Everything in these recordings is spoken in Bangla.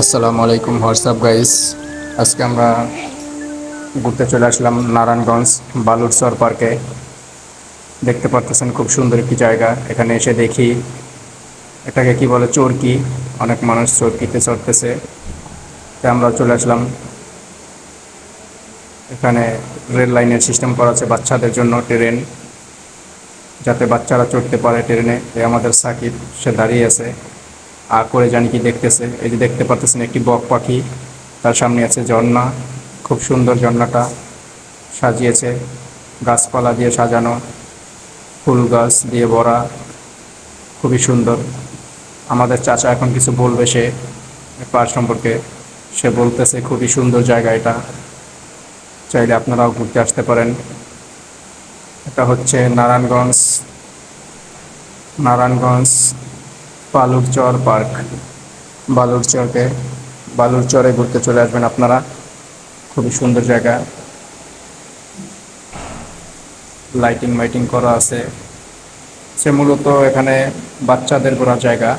আসসালামু আলাইকুম হোয়াটসঅ্যাপ গাইস। আজকে আমরা ঘুরতে চলে আসলাম নারায়ণগঞ্জ বালুরচর পার্কে। দেখতে পাচ্ছেন খুব সুন্দর একটি জায়গা। এখানে এসে দেখি এটাকে কি বলে, চরকি। অনেক মানুষ চরকিতে চড়তেছে। তাই আমরা চলে আসলাম। এখানে রেল লাইনের সিস্টেম করা আছে বাচ্চাদের জন্য, ট্রেন, যাতে বাচ্চারা চড়তে পারে ট্রেনে। আমাদের সাকিব সে দাঁড়িয়ে আছে, করে জানি কি দেখতেছে। এই যে দেখতে পাচ্ছেন একটি বক পাখি, তার সামনে আছে ঝর্ণা। খুব সুন্দর ঝর্ণাটা সাজিয়েছে, গাছপালা দিয়ে সাজানো, ফুল গাছ দিয়ে ভরা, খুবই সুন্দর। আমাদের চাচা এখন কিছু বলবে, সে পার্ক সম্পর্কে সে বলতেছে খুবই সুন্দর জায়গা এটা, চাইলে আপনারাও ঘুরতে আসতে পারেন। এটা হচ্ছে নারায়ণগঞ্জ বালুরচর পার্ক। বালুরচরে ঘুরতে চলে আসবেন আপনারা, খুবই সুন্দর জায়গা। লাইটিং মাইটিং করা আছে। সে মূলত এখানে বাচ্চাদের ঘোরার জায়গা,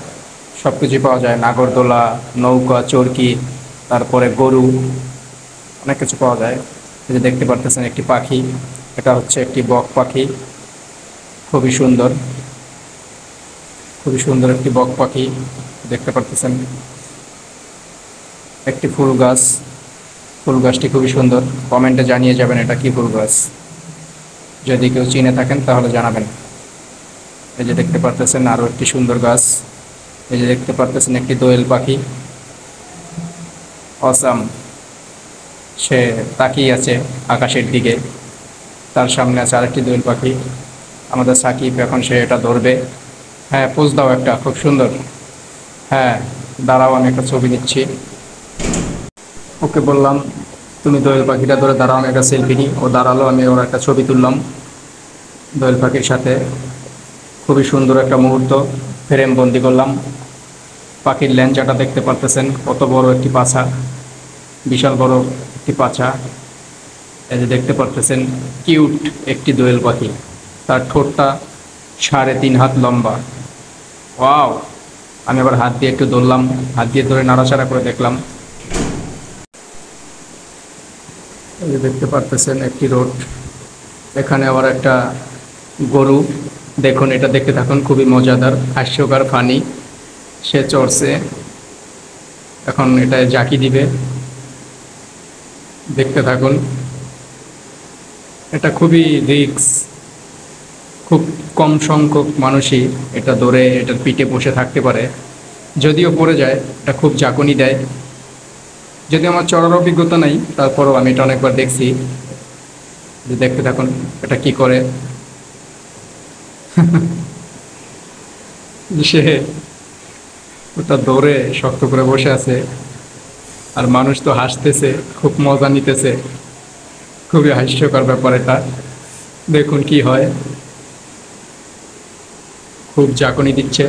সব কিছুই পাওয়া যায়। নাগরদোলা, নৌকা, চরকি, তারপরে গরু, অনেক কিছু পাওয়া যায়। এই যে দেখতে পারতেছেন একটি পাখি, এটা হচ্ছে একটি বক পাখি। খুবই সুন্দর, খুবই সুন্দর একটি বক পাখি দেখতে পারতেছেন। একটি ফুল গাছ, ফুল গাছটি খুবই সুন্দর। কমেন্টে জানিয়ে যাবেন এটা কি ফুল গাছ, যদি কেউ চিনে থাকেন তাহলে জানাবেন। এই যে দেখতে পারতেছেন আরও একটি সুন্দর গাছ। এই যে দেখতে পারতেছেন একটি দোয়েল পাখি, অসাম। সে তাকিয়ে আছে আকাশের দিকে, তার সামনে আছে আরেকটি দোয়েল পাখি। আমাদের সাকিব এখন সে এটা ধরবে। হ্যাঁ, পোজ দাও একটা, খুব সুন্দর। হ্যাঁ, দাঁড়াও, আমি একটা ছবি নিচ্ছি। ওকে বললাম তুমি দোয়েল পাখিটা ধরে দাঁড়াও, আমি একটা সেলফি নিই। ও দাঁড়ালো, আমি ওর একটা ছবি তুললাম দোয়েল পাখির সাথে। খুবই সুন্দর একটা মুহূর্ত ফ্রেম বন্দি করলাম। পাখির ল্যাঞ্চাটা দেখতে পারতেছেন, কত বড় একটি পাছা, বিশাল বড় একটি পাছা। এই যে দেখতে পারতেছেন কিউট একটি দোয়েল পাখি, তার ঠোঁটটা 3.5 হাত লম্বা। ওয়াও! আমি আবার হাত দিয়ে একটু ধরলাম, হাত দিয়ে ধরে নাড়াচাড়া করে দেখলাম। এই যে দেখতে পারতেছেন একটি রোড, এখানে আবার একটা গরু। দেখুন, এটা দেখতে থাকুন, খুবই মজাদার, হাস্যকর, ফানি। সে চড়ছে, এখন এটা জাকি দিবে, দেখতে থাকুন। এটা খুবই রিস্ক, খুব কম সংখ্যক মানুষই এটা ধরে এটার পিঠে বসে থাকতে পারে। যদিও পড়ে যায়, এটা খুব ঝাঁকুনি দেয়। যদি আমার চড়ার অভিজ্ঞতা নাই, তারপরও আমি এটা অনেকবার দেখছি। যে দেখতে থাকুন এটা কি করে। সে ওটা ধরে শক্ত করে বসে আছে, আর মানুষ তো হাসতেছে, খুব মজা নিতেছে। খুবই হাস্যকর ব্যাপার এটা, দেখুন কি হয়। খুব ঝাঁকুনি দিচ্ছে,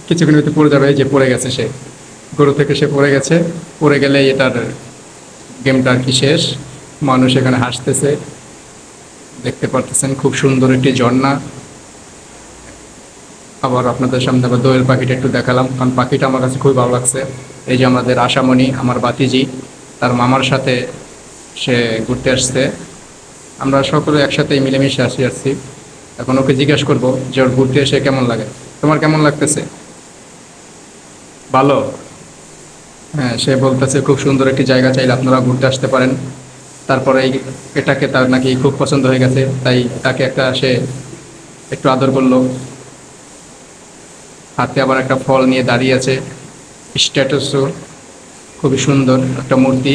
কিছুক্ষণ হয়তো পড়ে যাবে। যে পড়ে গেছে, সে গরু থেকে সে পড়ে গেছে। পড়ে গেলে এটার গেমটা আর কি শেষ। মানুষ এখানে হাসতেছে, দেখতে পারতেছেন খুব সুন্দর একটি ঝর্ণা। আবার আপনাদের সামনে আবার দোয়েল পাখিটা একটু দেখালাম, কারণ পাখিটা আমার কাছে খুবই ভালো লাগছে। এই যে আমাদের আশামণি, আমার বাতিজি, তার মামার সাথে সে ঘুরতে আসছে। আমরা সকলে একসাথে মিলেমিশে আসছি। এখন ওকে জিজ্ঞাসা করবো যে ওর ঘুরতে এসে কেমন লাগে। তোমার কেমন লাগতেছে? ভালো? হ্যাঁ, সে বলতেছে খুব সুন্দর একটি জায়গা, চাইলে আপনারা ঘুরতে আসতে পারেন। তারপরে এটাকে তার নাকি খুব পছন্দ হয়ে গেছে, তাই তাকে একটা সে একটু আদর করলো। হাতে আবার একটা ফল নিয়ে দাঁড়িয়ে আছে, স্ট্যাটাসও খুবই সুন্দর একটা মূর্তি।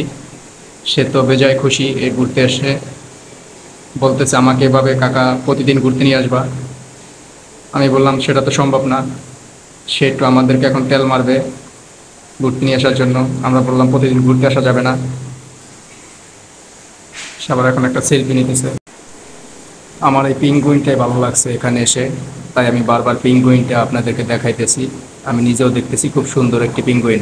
সে তো বেজায় খুশি এই ঘুরতে এসে, বলতেছে আমাকে এভাবে কাকা প্রতিদিন ঘুরতে নিয়ে আসবা। আমি বললাম সেটা তো সম্ভব না, সে একটু আমাদেরকে এখন তেল মারবে ঘুরতে নিয়ে আসার জন্য। আমরা বললাম প্রতিদিন ঘুরতে আসা যাবে না। সবার এখন একটা সেলফি নিতেছে। আমার এই পিঙ্গুইনটাই ভালো লাগছে এখানে এসে, তাই আমি বারবার পিঙ্গুইনটা আপনাদেরকে দেখাইতেছি। আমি নিজেও দেখতেছি খুব সুন্দর একটি পিঙ্গুইন।